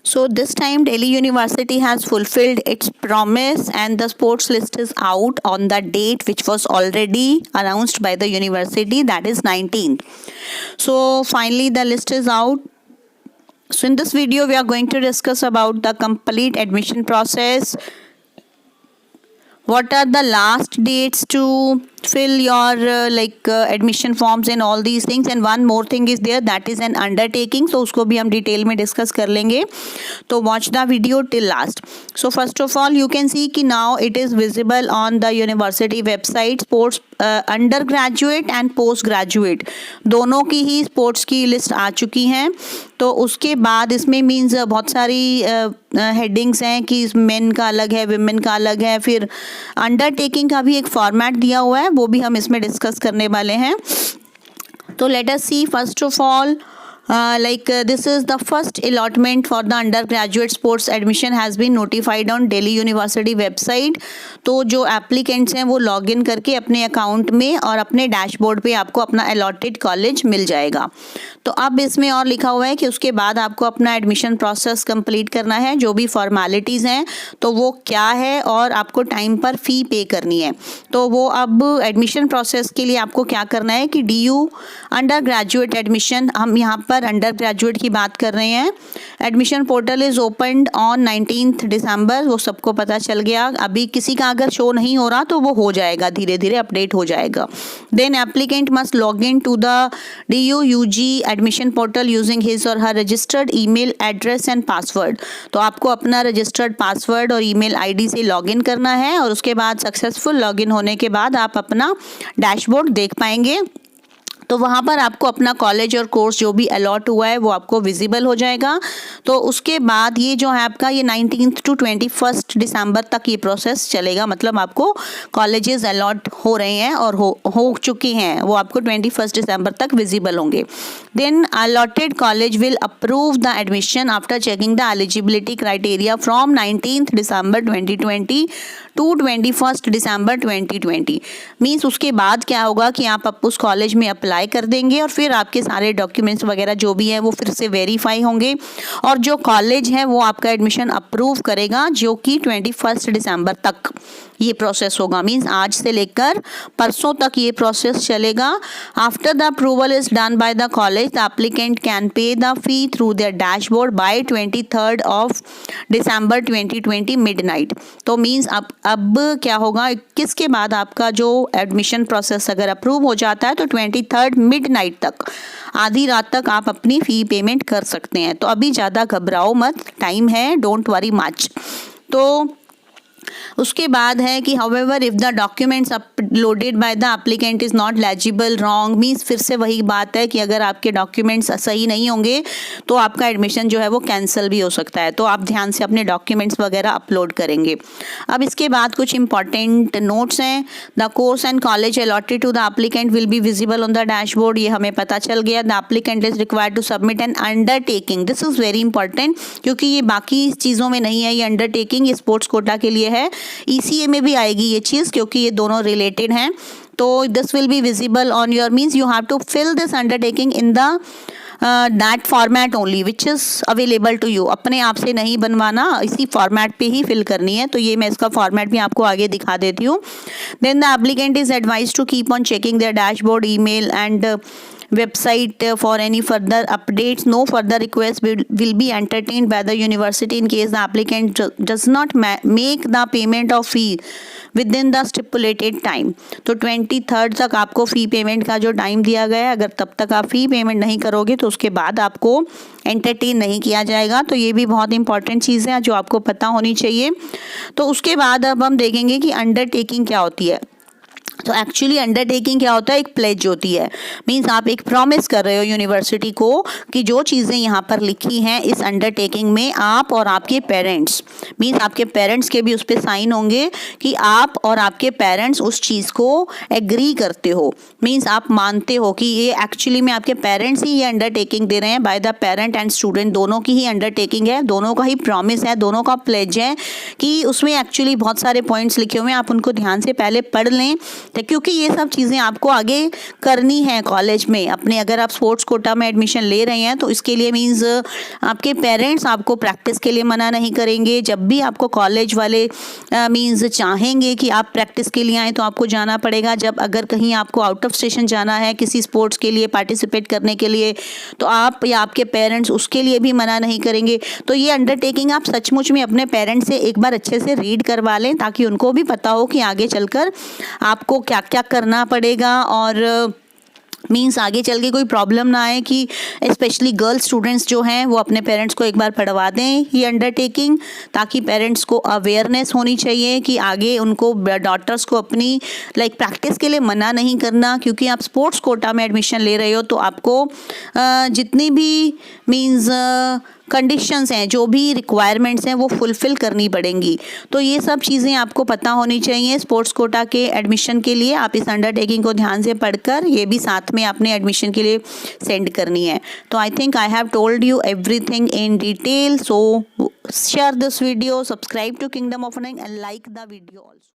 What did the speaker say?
So this time Delhi University has fulfilled its promise and the sports list is out on the date which was already announced by the university, that is 19th. So finally the list is out. So in this video we are going to discuss about the complete admission process. What are the last dates to fill your admission forms and all these things, and one more thing is there, that is an undertaking. So उसको भी हम detail में discuss कर लेंगे, तो watch the video till last. So first of all you can see कि now it is visible on the university website. Sports undergraduate and postgraduate दोनों की ही स्पोर्ट्स की लिस्ट आ चुकी हैं. तो उसके बाद इसमें मीन्स बहुत सारी हेडिंग्स हैं कि मेन का अलग है, विमेन का अलग है, फिर अंडरटेकिंग का भी एक फॉर्मेट दिया हुआ है, वो भी हम इसमें डिस्कस करने वाले हैं. तो let us see first of all this is the first allotment for the undergraduate sports admission has been notified on Delhi University website. तो जो एप्लीकेंट्स हैं वो लॉग इन करके अपने अकाउंट में और अपने डैशबोर्ड पे आपको अपना अलॉटेड कॉलेज मिल जाएगा. तो अब इसमें और लिखा हुआ है कि उसके बाद आपको अपना एडमिशन प्रोसेस कंप्लीट करना है. जो भी फॉर्मेलिटीज़ हैं तो वो क्या है, और आपको टाइम पर फ़ी पे करनी है. तो वो अब एडमिशन प्रोसेस के लिए आपको क्या करना है कि DU अंडर ग्रेजुएट एडमिशन, हम यहाँ पर अंडर ग्रेजुएट की बात कर रहे हैं. Admission portal is opened on 19 दिसंबर. वो सबको पता चल गया. अभी किसी का अगर शो नहीं हो रहा तो वो हो जाएगा, धीरे धीरे अपडेट हो जाएगा. Then applicant must log in to the DU UG admission portal using his और her registered email address and password. तो आपको अपना रजिस्टर्ड पासवर्ड और ईमेल ID से लॉगिन करना है, और उसके बाद सक्सेसफुल लॉगिन होने के बाद आप अपना डैशबोर्ड देख पाएंगे. तो वहाँ पर आपको अपना कॉलेज और कोर्स जो भी अलॉट हुआ है वो आपको विजिबल हो जाएगा. तो उसके बाद ये जो है आपका ये 19 to 21 दिसंबर तक ये प्रोसेस चलेगा. मतलब आपको कॉलेजेस अलॉट हो रहे हैं और हो चुके हैं, वो आपको 21 दिसंबर तक विजिबल होंगे. Then allotted college will approve the admission after checking the eligibility criteria from 19 December 2020 to 21 December 2020. Means उसके बाद क्या होगा कि आप उस कॉलेज में अप्लाई कर देंगे और फिर आपके सारे डॉक्यूमेंट्स वगैरह जो भी हैं वो फिर से वेरीफाई होंगे, और जो कॉलेज है वो आपका एडमिशन अप्रूव करेगा, जो कि 21 दिसंबर तक ये प्रोसेस होगा. मीन्स आज से लेकर परसों तक ये प्रोसेस चलेगा. After the approval is done by the college, the applicant can pay the fee through their dashboard by 23 December 2020 midnight. तो मीन्स अब क्या होगा, 21 के बाद आपका जो एडमिशन प्रोसेस अगर अप्रूव हो जाता है तो 23 मिडनाइट तक, आधी रात तक आप अपनी फ़ी पेमेंट कर सकते हैं. तो अभी ज़्यादा घबराओ मत, टाइम है, डोंट वरी मच. तो उसके बाद है कि however if the documents uploaded by the applicant is not legible wrong, means फिर से वही बात है कि अगर आपके डॉक्यूमेंट्स सही नहीं होंगे तो आपका एडमिशन जो है वो कैंसिल भी हो सकता है. तो आप ध्यान से अपने डॉक्यूमेंट्स वगैरह अपलोड करेंगे. अब इसके बाद कुछ इंपॉर्टेंट नोट्स हैं. The course and college allotted to the applicant will be visible on the dashboard. ये हमें पता चल गया. The applicant is required to submit an undertaking. This is very important, क्योंकि ये बाकी चीज़ों में नहीं है. ये अंडरटेकिंग ये स्पोर्ट्स कोटा के लिए है. ECA में भी आएगी ये चीज़, क्योंकि ये दोनों रिलेटेड हैं. तो this will be visible on your, means you have to fill this undertaking in the that format only which is available to you. अपने आप से नहीं बनवाना, इसी फॉर्मेट पे ही फिल करनी है. तो ये मैं इसका फॉर्मेट भी आपको आगे दिखा देती हूँ. Then the applicant is advise to keep on checking their dashboard, email and website for any further updates. No further request will be entertained by the university in case the applicant does not make the payment of fee within the stipulated time. तो 23 तक आपको फ़ी payment का जो time दिया गया है, अगर तब तक आप फ़ी पेमेंट नहीं करोगे तो उसके बाद आपको एंटरटेन नहीं किया जाएगा. तो ये भी बहुत इंपॉर्टेंट चीज़ है जो आपको पता होनी चाहिए. तो उसके बाद अब हम देखेंगे कि अंडरटेकिंग क्या होती है. तो एक्चुअली अंडरटेकिंग क्या होता है, एक प्लेज होती है. मीन्स आप एक प्रॉमिस कर रहे हो यूनिवर्सिटी को कि जो चीज़ें यहाँ पर लिखी हैं इस अंडरटेकिंग में, आप और आपके पेरेंट्स, मीन्स आपके पेरेंट्स के भी उस पर साइन होंगे कि आप और आपके पेरेंट्स उस चीज़ को एग्री करते हो. मीन्स आप मानते हो कि ये एक्चुअली में आपके पेरेंट्स ही ये अंडरटेकिंग दे रहे हैं. By the parent and student दोनों की ही अंडरटेकिंग है, दोनों का ही प्रॉमिस है, दोनों का प्लेज है. कि उसमें एक्चुअली बहुत सारे पॉइंट्स लिखे हुए हैं, आप उनको ध्यान से पहले पढ़ लें क्योंकि ये सब चीज़ें आपको आगे करनी है कॉलेज में अपने। अगर आप स्पोर्ट्स कोटा में एडमिशन ले रहे हैं तो इसके लिए मीन्स आपके पेरेंट्स आपको प्रैक्टिस के लिए मना नहीं करेंगे। जब भी आपको कॉलेज वाले मीन्स चाहेंगे कि आप प्रैक्टिस के लिए आएँ तो आपको जाना पड़ेगा। जब अगर कहीं आपको आउट ऑफ स्टेशन जाना है किसी स्पोर्ट्स के लिए पार्टिसिपेट करने के लिए तो आप या आपके पेरेंट्स उसके लिए भी मना नहीं करेंगे। तो ये अंडरटेकिंग आप सचमुच में अपने पेरेंट्स से एक बार अच्छे से रीड करवा लें ताकि उनको भी पता हो कि आगे चलकर आपको क्या क्या करना पड़ेगा और मीन्स आगे चल के कोई प्रॉब्लम ना आए कि स्पेशली गर्ल स्टूडेंट्स जो हैं वो अपने पेरेंट्स को एक बार पढ़वा दें ये अंडरटेकिंग, ताकि पेरेंट्स को अवेयरनेस होनी चाहिए कि आगे उनको डॉटर्स को अपनी प्रैक्टिस के लिए मना नहीं करना। क्योंकि आप स्पोर्ट्स कोटा में एडमिशन ले रहे हो तो आपको जितनी भी मीन्स कंडीशंस हैं, जो भी रिक्वायरमेंट्स हैं वो फुलफ़िल करनी पड़ेंगी। तो ये सब चीज़ें आपको पता होनी चाहिए स्पोर्ट्स कोटा के एडमिशन के लिए। आप इस अंडरटेकिंग को ध्यान से पढ़कर ये भी साथ में आपने एडमिशन के लिए सेंड करनी है। तो I think I have told you everything in detail. So share this video, subscribe to Kingdom of Earning and like the video also.